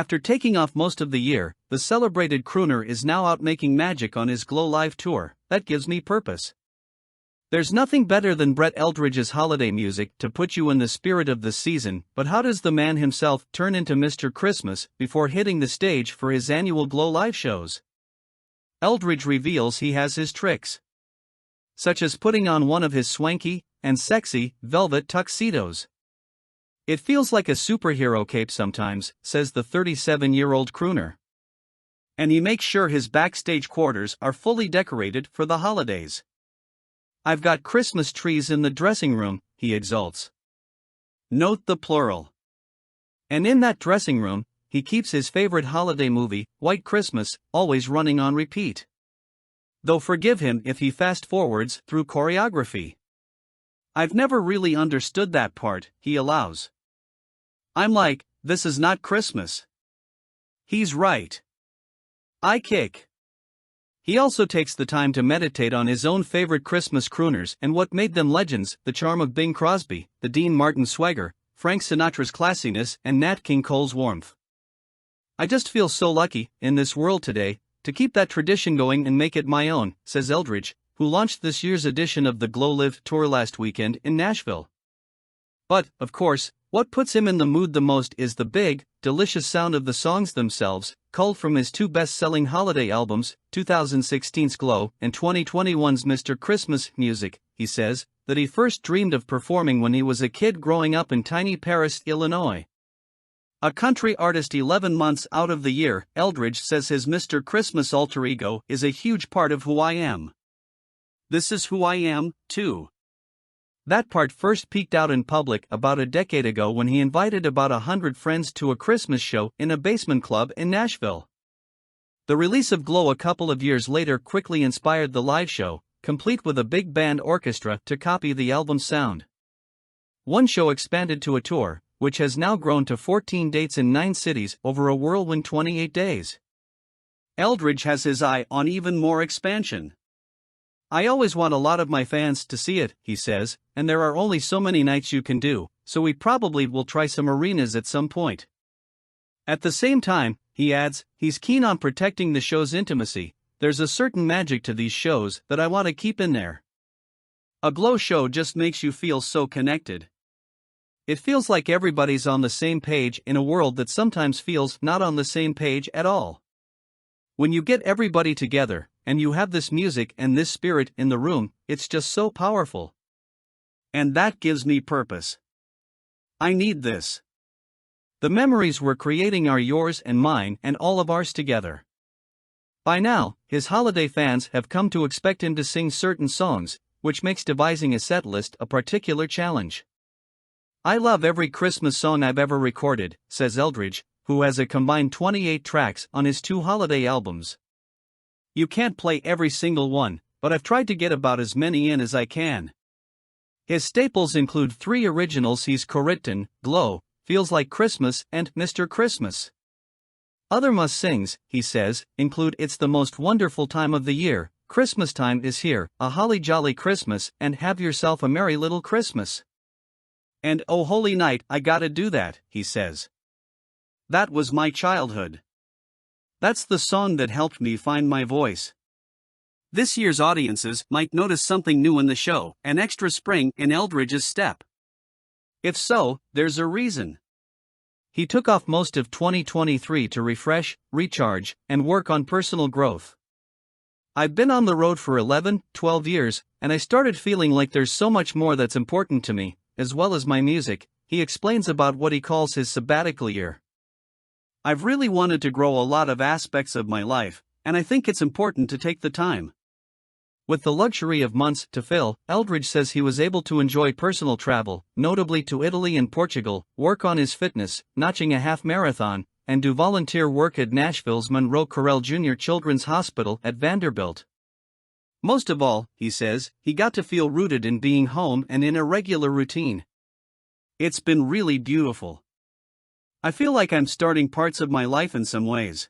After taking off most of the year, the celebrated crooner is now out making magic on his Glow Live tour. That gives me purpose. There's nothing better than Brett Eldredge's holiday music to put you in the spirit of the season, but how does the man himself turn into Mr. Christmas before hitting the stage for his annual Glow Live shows? Eldredge reveals he has his tricks, such as putting on one of his swanky and sexy velvet tuxedos. It feels like a superhero cape sometimes, says the 37-year-old crooner. And he makes sure his backstage quarters are fully decorated for the holidays. I've got Christmas trees in the dressing room, he exults. Note the plural. And in that dressing room, he keeps his favorite holiday movie, White Christmas, always running on repeat. Though forgive him if he fast-forwards through choreography. I've never really understood that part, he allows. I'm like, this is not Christmas. He's right. I kick. He also takes the time to meditate on his own favorite Christmas crooners and what made them legends: the charm of Bing Crosby, the Dean Martin swagger, Frank Sinatra's classiness, and Nat King Cole's warmth. I just feel so lucky, in this world today, to keep that tradition going and make it my own, says Eldredge, who launched this year's edition of the Glow Live tour last weekend in Nashville. But, of course, what puts him in the mood the most is the big, delicious sound of the songs themselves, culled from his two best-selling holiday albums, 2016's Glow and 2021's Mr. Christmas Music. He says that he first dreamed of performing when he was a kid growing up in tiny Paris, Illinois. A country artist 11 months out of the year, Eldredge says his Mr. Christmas alter ego is a huge part of who I am. This is who I am, too. That part first peeked out in public about a decade ago when he invited about 100 friends to a Christmas show in a basement club in Nashville. The release of Glow a couple of years later quickly inspired the live show, complete with a big band orchestra to copy the album's sound. One show expanded to a tour, which has now grown to 14 dates in 9 cities over a whirlwind 28 days. Eldredge has his eye on even more expansion. I always want a lot of my fans to see it, he says, and there are only so many nights you can do, so we probably will try some arenas at some point. At the same time, he adds, he's keen on protecting the show's intimacy. There's a certain magic to these shows that I want to keep in there. A Glow show just makes you feel so connected. It feels like everybody's on the same page in a world that sometimes feels not on the same page at all. When you get everybody together, and you have this music and this spirit in the room, it's just so powerful. And that gives me purpose. I need this. The memories we're creating are yours and mine and all of ours together. By now, his holiday fans have come to expect him to sing certain songs, which makes devising a set list a particular challenge. I love every Christmas song I've ever recorded, says Eldredge, who has a combined 28 tracks on his 2 holiday albums. You can't play every single one, but I've tried to get about as many in as I can. His staples include 3 originals he's co-written: Glow, Feels Like Christmas, and Mr. Christmas. Other must-sings, he says, include It's the Most Wonderful Time of the Year, Christmas Time Is Here, A Holly Jolly Christmas, and Have Yourself a Merry Little Christmas. And Oh Holy Night, I Gotta Do That, he says. That was my childhood. That's the song that helped me find my voice. This year's audiences might notice something new in the show, an extra spring in Eldredge's step. If so, there's a reason. He took off most of 2023 to refresh, recharge, and work on personal growth. I've been on the road for 11, 12 years, and I started feeling like there's so much more that's important to me, as well as my music. He explains about what he calls his sabbatical year. I've really wanted to grow a lot of aspects of my life, and I think it's important to take the time. With the luxury of months to fill, Eldredge says he was able to enjoy personal travel, notably to Italy and Portugal, work on his fitness, notching a half marathon, and do volunteer work at Nashville's Monroe Correll Jr. Children's Hospital at Vanderbilt. Most of all, he says, he got to feel rooted in being home and in a regular routine. It's been really beautiful. I feel like I'm starting parts of my life in some ways.